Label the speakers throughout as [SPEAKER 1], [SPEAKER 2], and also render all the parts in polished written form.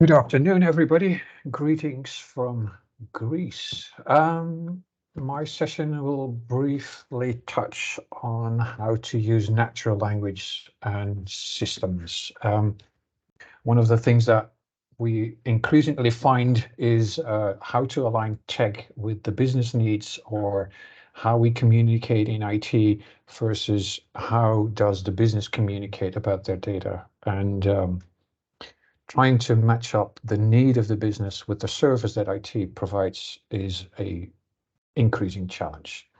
[SPEAKER 1] Good afternoon, everybody. Greetings from Greece. My session will briefly touch on how to use natural language and systems. One of the things that we increasingly find is how to align tech with the business needs, or how we communicate in IT versus how does the business communicate about their data. And trying to match up the need of the business with the service that IT provides is a increasing challenge.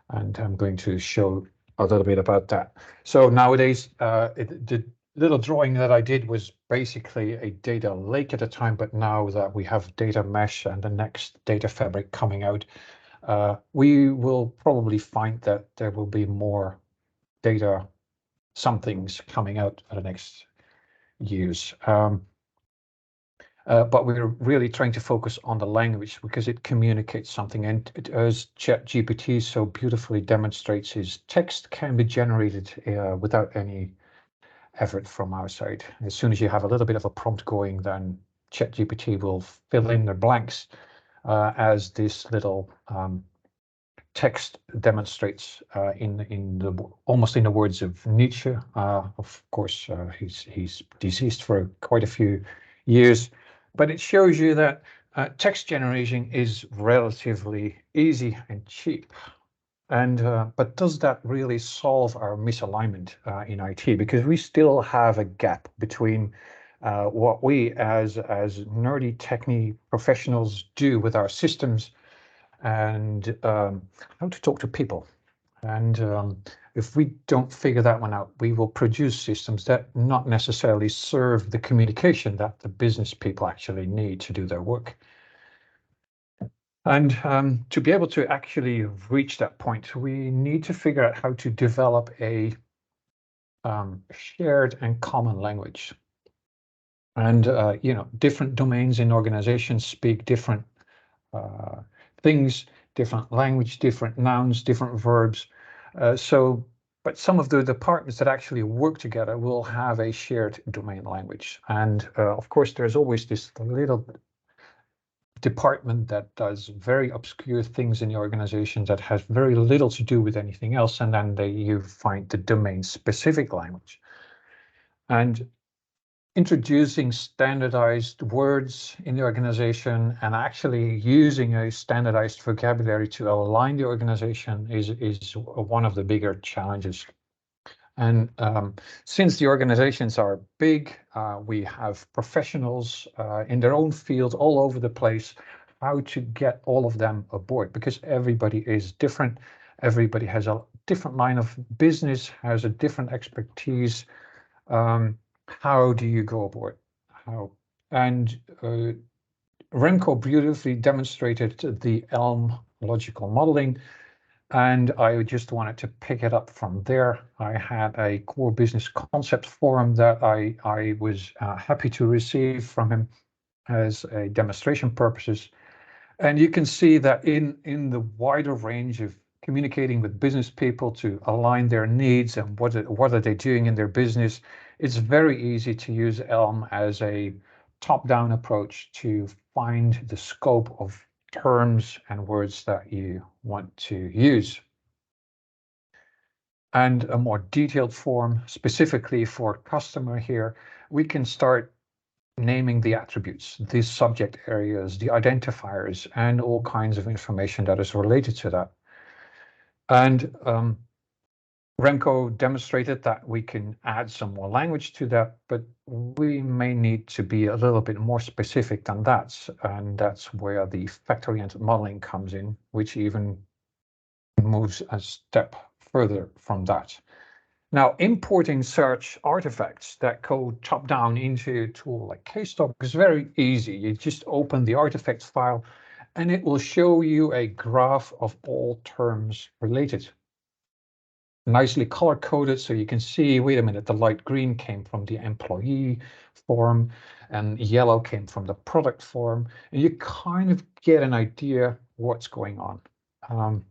[SPEAKER 1] And I'm going to show a little bit about that. So nowadays, the little drawing that I did was basically a data lake at the time, but now that we have data mesh and the next data fabric coming out, we will probably find that there will be more data somethings coming out for the next years. But we're really trying to focus on the language because it communicates something. And as ChatGPT so beautifully demonstrates, is text can be generated without any effort from our side. As soon as you have a little bit of a prompt going, then ChatGPT will fill in the blanks as this little text demonstrates in the almost in the words of Nietzsche. Of course, he's deceased for quite a few years. But it shows you that text generation is relatively easy and cheap. And but does that really solve our misalignment in IT? Because we still have a gap between what we as nerdy techie professionals do with our systems and how to talk to people. And if we don't figure that one out, we will produce systems that not necessarily serve the communication that the business people actually need to do their work. And to be able to actually reach that point, we need to figure out how to develop a shared and common language. And different domains in organizations speak different things, different language, different nouns, different verbs. But some of the departments that actually work together will have a shared domain language. And of course, there's always this little department that does very obscure things in the organization that has very little to do with anything else. And then you find the domain specific language. And introducing standardized words in the organization and actually using a standardized vocabulary to align the organization is one of the bigger challenges. And since the organizations are big, we have professionals in their own field all over the place, how to get all of them aboard, because everybody is different. Everybody has a different line of business, has a different expertise. How do you go aboard? How? And Remco beautifully demonstrated the Elm logical modeling, and I just wanted to pick it up from there. I had a core business concept forum that I was happy to receive from him as a demonstration purposes. And you can see that in the wider range of communicating with business people to align their needs and what are they doing in their business, it's very easy to use Elm as a top-down approach to find the scope of terms and words that you want to use. And a more detailed form specifically for customer here, we can start naming the attributes, the subject areas, the identifiers, and all kinds of information that is related to that. And Remco demonstrated that we can add some more language to that, but we may need to be a little bit more specific than that. And that's where the fact-oriented modeling comes in, which even moves a step further from that. Now, importing search artifacts that go top-down into a tool like KStock is very easy. You just open the artifacts file, and it will show you a graph of all terms related. Nicely color-coded, so you can see, wait a minute, the light green came from the employee form, and yellow came from the product form, and you kind of get an idea what's going on.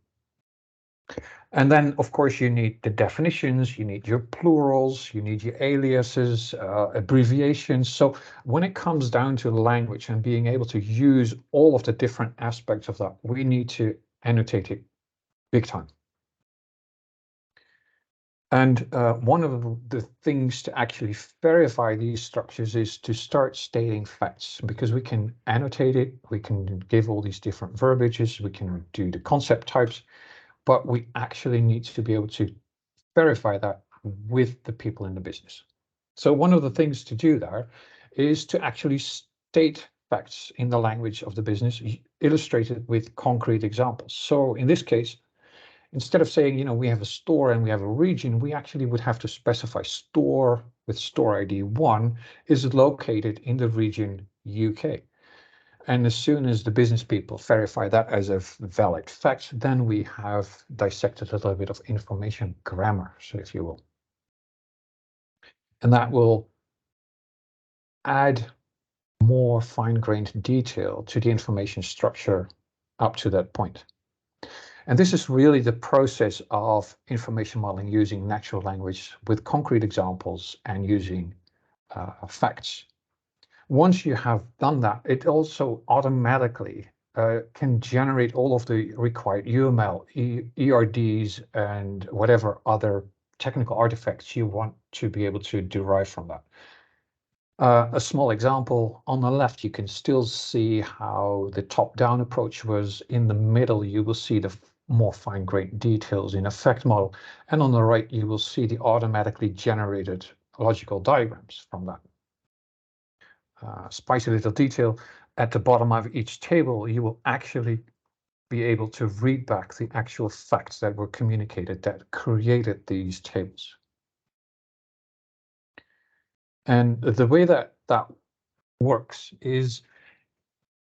[SPEAKER 1] And then, of course, you need the definitions, you need your plurals, you need your aliases, abbreviations. So when it comes down to language and being able to use all of the different aspects of that, we need to annotate it big time. And one of the things to actually verify these structures is to start stating facts, because we can annotate it, we can give all these different verbiages, we can do the concept types, but we actually need to be able to verify that with the people in the business. So one of the things to do there is to actually state facts in the language of the business, illustrated with concrete examples. So in this case, instead of saying, we have a store and we have a region, we actually would have to specify store with store ID 1 is located in the region UK. And as soon as the business people verify that as a valid fact, then we have dissected a little bit of information grammar, so if you will. And that will add more fine-grained detail to the information structure up to that point. And this is really the process of information modeling using natural language with concrete examples and using facts. Once you have done that, it also automatically can generate all of the required UML, ERDs, and whatever other technical artifacts you want to be able to derive from that. A small example, on the left, you can still see how the top-down approach was. In the middle, you will see the more fine-grained details in effect model. And on the right, you will see the automatically generated logical diagrams from that. Spicy little detail, at the bottom of each table, you will actually be able to read back the actual facts that were communicated that created these tables. And the way that that works is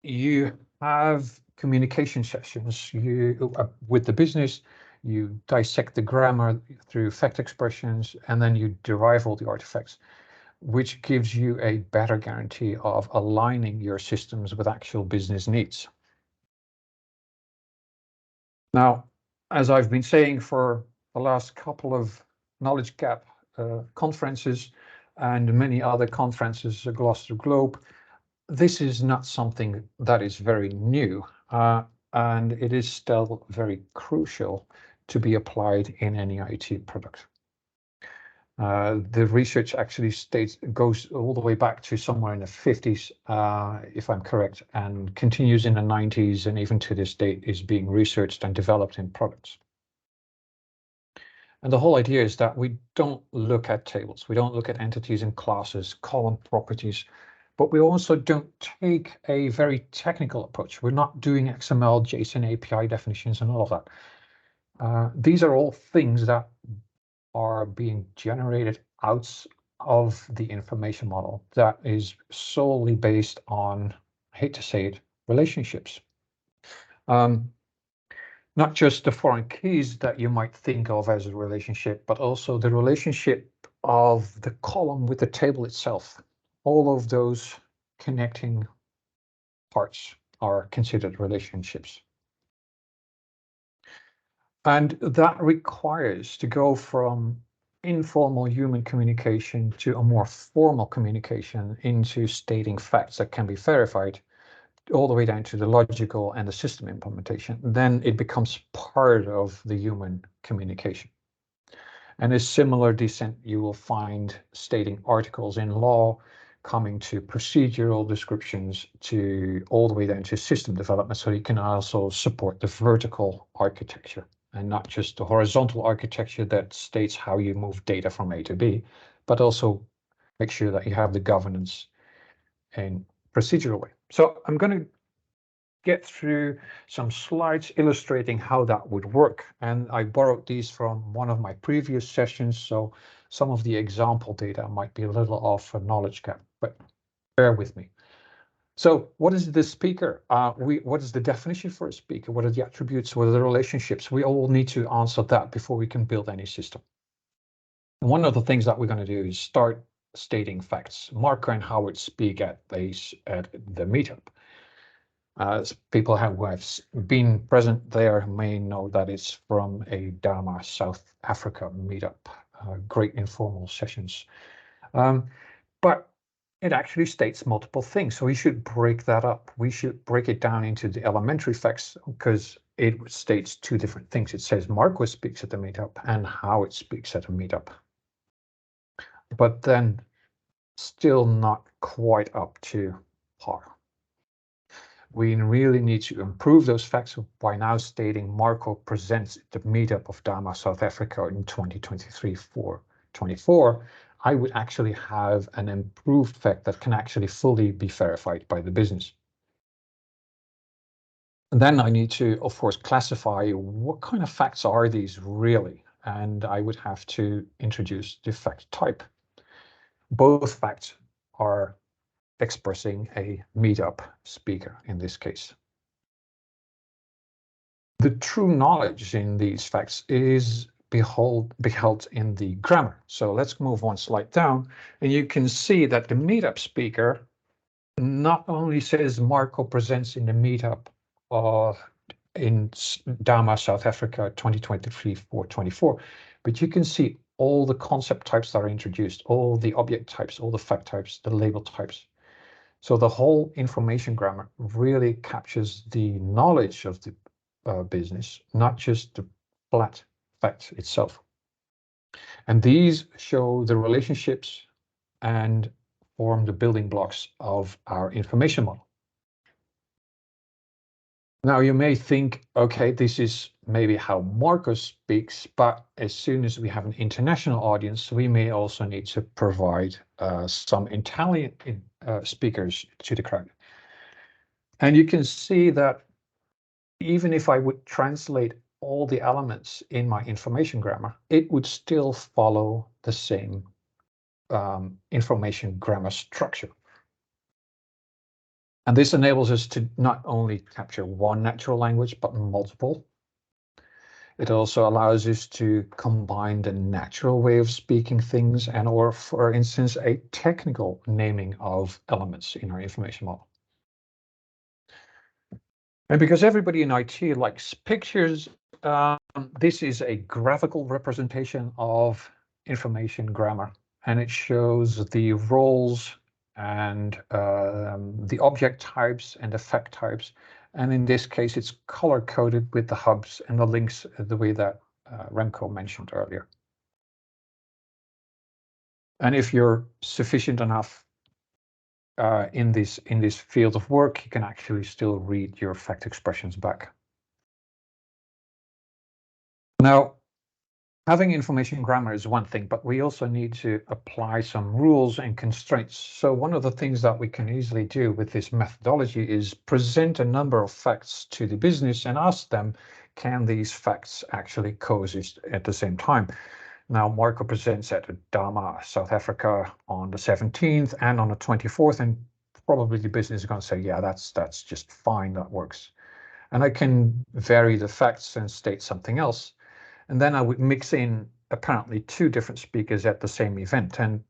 [SPEAKER 1] you have communication sessions with the business, you dissect the grammar through fact expressions, and then you derive all the artifacts, which gives you a better guarantee of aligning your systems with actual business needs. Now, as I've been saying for the last couple of Knowledge Gap conferences and many other conferences across the globe, this is not something that is very new, and it is still very crucial to be applied in any IT product. The research actually goes all the way back to somewhere in the 50s, if I'm correct, and continues in the 90s, and even to this date is being researched and developed in products. And the whole idea is that we don't look at tables, we don't look at entities and classes, column properties, but we also don't take a very technical approach. We're not doing XML, JSON API definitions and all of that. These are all things that are being generated out of the information model that is solely based on, I hate to say it, relationships. Not just the foreign keys that you might think of as a relationship, but also the relationship of the column with the table itself. All of those connecting parts are considered relationships. And that requires to go from informal human communication to a more formal communication into stating facts that can be verified, all the way down to the logical and the system implementation. Then it becomes part of the human communication. And a similar descent you will find stating articles in law, coming to procedural descriptions, to all the way down to system development, so you can also support the vertical architecture and not just the horizontal architecture that states how you move data from A to B, but also make sure that you have the governance in procedural way. So I'm going to get through some slides illustrating how that would work. And I borrowed these from one of my previous sessions, so some of the example data might be a little off for Knowledge Gap, but bear with me. So what is the speaker? What is the definition for a speaker? What are the attributes? What are the relationships? We all need to answer that before we can build any system. And one of the things that we're going to do is start stating facts. Marco and Howard speak at the meetup. As people who have been present there may know that it's from a Dharma South Africa meetup, great informal sessions. But it actually states multiple things, so we should break that up. We should break it down into the elementary facts because it states two different things. It says Marco speaks at the meetup and how it speaks at a meetup. But then still not quite up to par. We really need to improve those facts by now stating Marco presents the meetup of Dharma South Africa in 2023-4/24. I would actually have an improved fact that can actually fully be verified by the business. And then I need to, of course, classify what kind of facts are these really, and I would have to introduce the fact type. Both facts are expressing a meetup speaker in this case. The true knowledge in these facts is beheld in the grammar. So let's move one slide down, and you can see that the meetup speaker not only says Marco presents in the meetup in Dharma, South Africa, 2023-4/24, but you can see all the concept types that are introduced, all the object types, all the fact types, the label types. So the whole information grammar really captures the knowledge of the business, not just the flat facts itself. And these show the relationships and form the building blocks of our information model. Now you may think, okay, this is maybe how Marco speaks, but as soon as we have an international audience, we may also need to provide some Italian speakers to the crowd. And you can see that even if I would translate all the elements in my information grammar, it would still follow the same information grammar structure. And this enables us to not only capture one natural language, but multiple. It also allows us to combine the natural way of speaking things and, or for instance, a technical naming of elements in our information model. And because everybody in IT likes pictures, this is a graphical representation of information grammar, and it shows the roles and the object types and the fact types. And in this case, it's color coded with the hubs and the links the way that Remco mentioned earlier. And if you're sufficient enough in this field of work, you can actually still read your fact expressions back. Now, having information grammar is one thing, but we also need to apply some rules and constraints. So one of the things that we can easily do with this methodology is present a number of facts to the business and ask them, can these facts actually coexist at the same time? Now, Marco presents at Dharma, South Africa on the 17th and on the 24th, and probably the business is going to say, yeah, that's just fine, that works. And I can vary the facts and state something else. And then I would mix in apparently two different speakers at the same event. And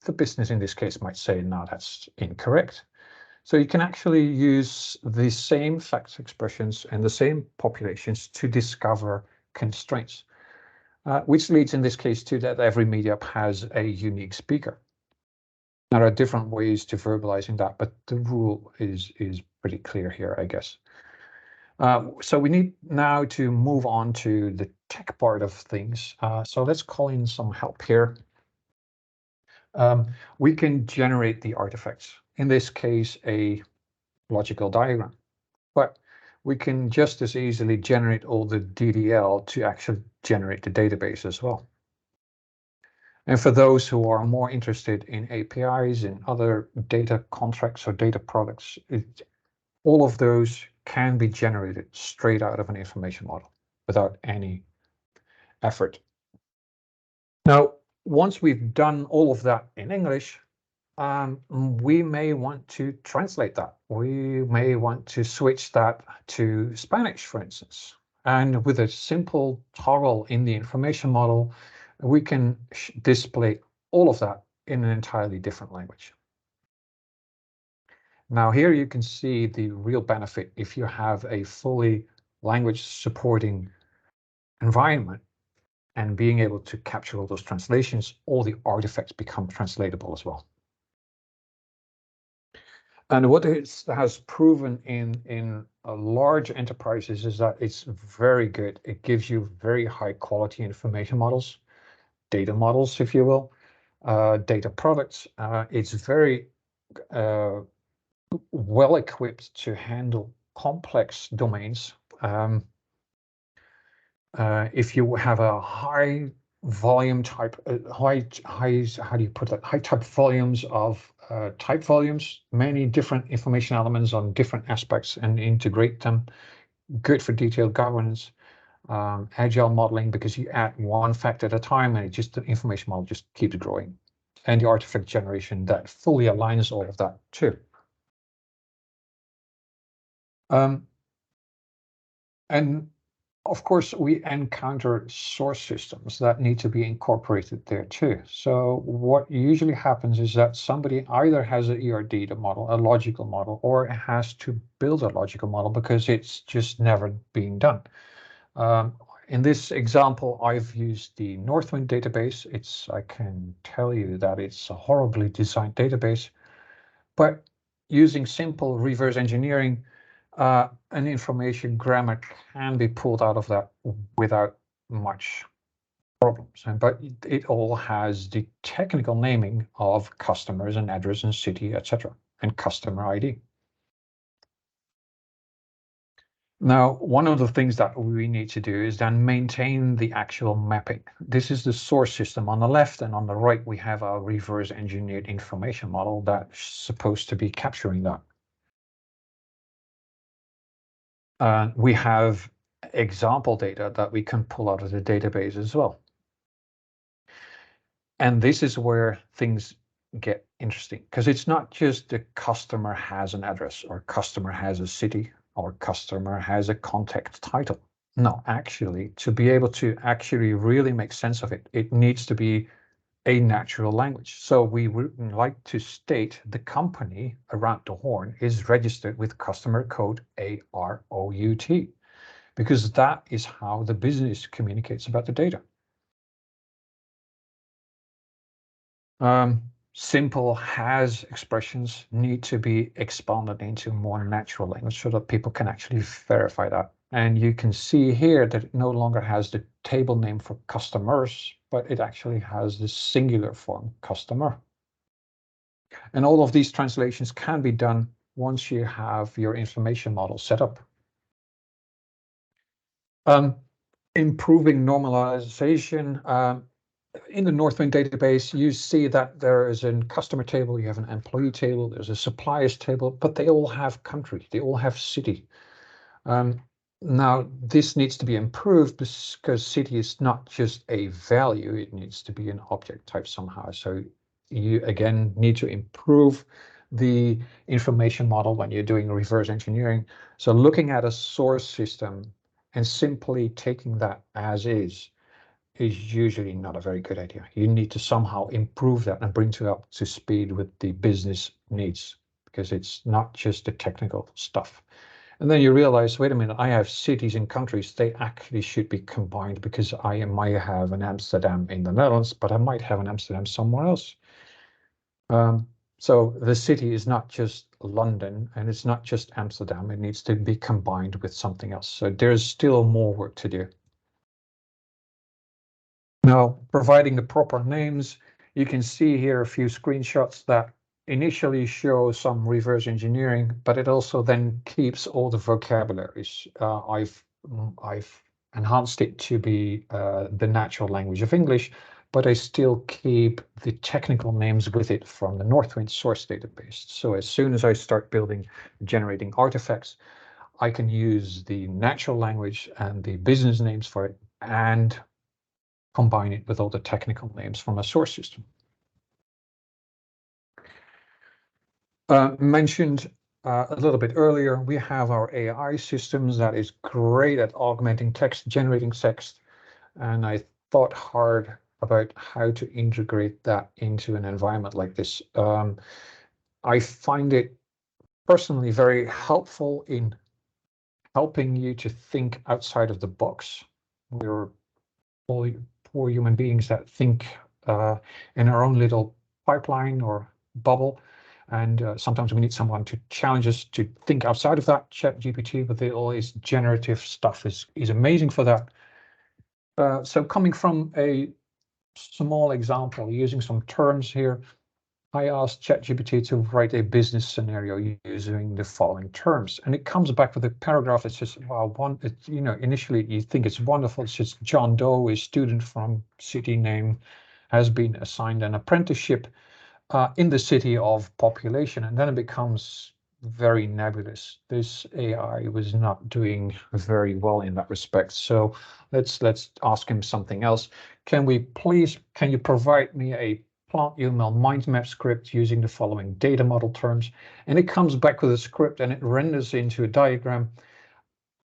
[SPEAKER 1] the business in this case might say, no, that's incorrect. So you can actually use the same fact expressions and the same populations to discover constraints, which leads in this case to that every meetup has a unique speaker. There are different ways to verbalizing that, but the rule is pretty clear here, I guess. So we need now to move on to the tech part of things. So let's call in some help here. We can generate the artifacts, in this case, a logical diagram, but we can just as easily generate all the DDL to actually generate the database as well. And for those who are more interested in APIs and other data contracts or data products, all of those can be generated straight out of an information model without any effort. Now, once we've done all of that in English, we may want to translate that. We may want to switch that to Spanish, for instance. And with a simple toggle in the information model, we can display all of that in an entirely different language. Now here you can see the real benefit if you have a fully language supporting environment and being able to capture all those translations, all the artifacts become translatable as well. And what it has proven in large enterprises is that it's very good. It gives you very high quality information models, data models, if you will, data products. It's very well equipped to handle complex domains. If you have a high volume type, how do you put that? High type volumes of type volumes, many different information elements on different aspects and integrate them. Good for detailed governance, agile modeling, because you add one fact at a time and the information model just keeps growing. And the artifact generation that fully aligns all of that too. And of course, we encounter source systems that need to be incorporated there too. So what usually happens is that somebody either has an ER data model, a logical model, or has to build a logical model because it's just never been done. In this example, I've used the Northwind database. I can tell you that it's a horribly designed database, but using simple reverse engineering, an information grammar can be pulled out of that without much problems. But it all has the technical naming of customers and address and city, etc., and customer ID. Now, one of the things that we need to do is then maintain the actual mapping. This is the source system on the left, and on the right, we have our reverse engineered information model that's supposed to be capturing that. We have example data that we can pull out of the database as well. And this is where things get interesting, because it's not just the customer has an address or customer has a city or customer has a contact title. No, actually, to be able to actually really make sense of it, it needs to be a natural language. So we would like to state the company around the horn is registered with customer code AROUT, because that is how the business communicates about the data. Simple has expressions need to be expanded into more natural language so that people can actually verify that. And you can see here that it no longer has the table name for customers, but it actually has the singular form customer. And all of these translations can be done once you have your information model set up. Improving normalization. In the Northwind database, you see that there is a customer table, you have an employee table, there's a suppliers table, but they all have country, they all have city. Now, this needs to be improved because city is not just a value, it needs to be an object type somehow. So you, again, need to improve the information model when you're doing reverse engineering. So looking at a source system and simply taking that as is usually not a very good idea. You need to somehow improve that and bring it up to speed with the business needs, because it's not just the technical stuff. And then you realize, wait a minute, I have cities and countries, they actually should be combined, because I might have an Amsterdam in the Netherlands, but I might have an Amsterdam somewhere else. So the city is not just London and it's not just Amsterdam, it needs to be combined with something else. So there's still more work to do. Now, providing the proper names, you can see here a few screenshots that initially show some reverse engineering, but it also then keeps all the vocabularies. I've enhanced it to be the natural language of English, but I still keep the technical names with it from the Northwind source database. So as soon as I start generating artifacts, I can use the natural language and the business names for it and combine it with all the technical names from a source system. Mentioned a little bit earlier, we have our AI systems that is great at augmenting text, generating text, and I thought hard about how to integrate that into an environment like this. I find it personally very helpful in helping you to think outside of the box. We're all poor human beings that think in our own little pipeline or bubble. And sometimes we need someone to challenge us to think outside of that. ChatGPT with all its generative stuff is amazing for that. So coming from a small example, using some terms here, I asked ChatGPT to write a business scenario using the following terms, and it comes back with a paragraph that says, "Well, initially you think it's wonderful. It says John Doe, a student from city name, has been assigned an apprenticeship in the city of population," and then it becomes very nebulous. This AI was not doing very well in that respect. So let's ask him something else. Can you provide me a plant UML mind map script using the following data model terms? And it comes back with a script and it renders into a diagram,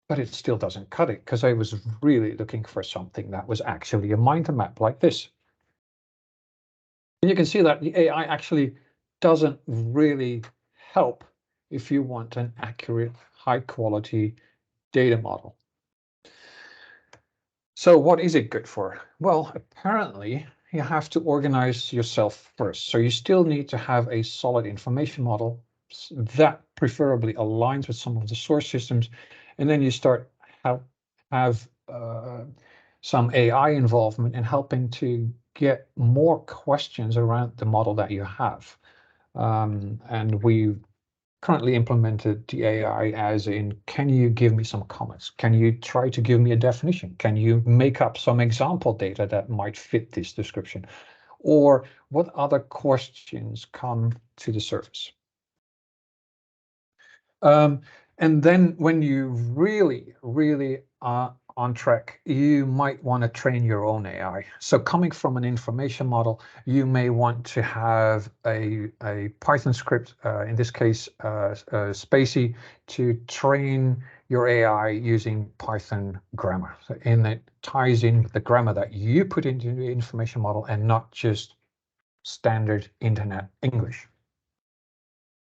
[SPEAKER 1] but it still doesn't cut it because I was really looking for something that was actually a mind map like this. And you can see that the AI actually doesn't really help if you want an accurate, high quality data model. So what is it good for? Well, apparently you have to organize yourself first. So you still need to have a solid information model that preferably aligns with some of the source systems. And then you start have some AI involvement in helping to get more questions around the model that you have. And we currently implemented the AI as in, can you give me some comments? Can you try to give me a definition? Can you make up some example data that might fit this description? Or what other questions come to the surface? And then when you really are on track, you might want to train your own AI. So coming from an information model, you may want to have a Python script, in this case, Spacey, to train your AI using Python grammar. And it ties in the grammar that you put into the information model and not just standard internet English.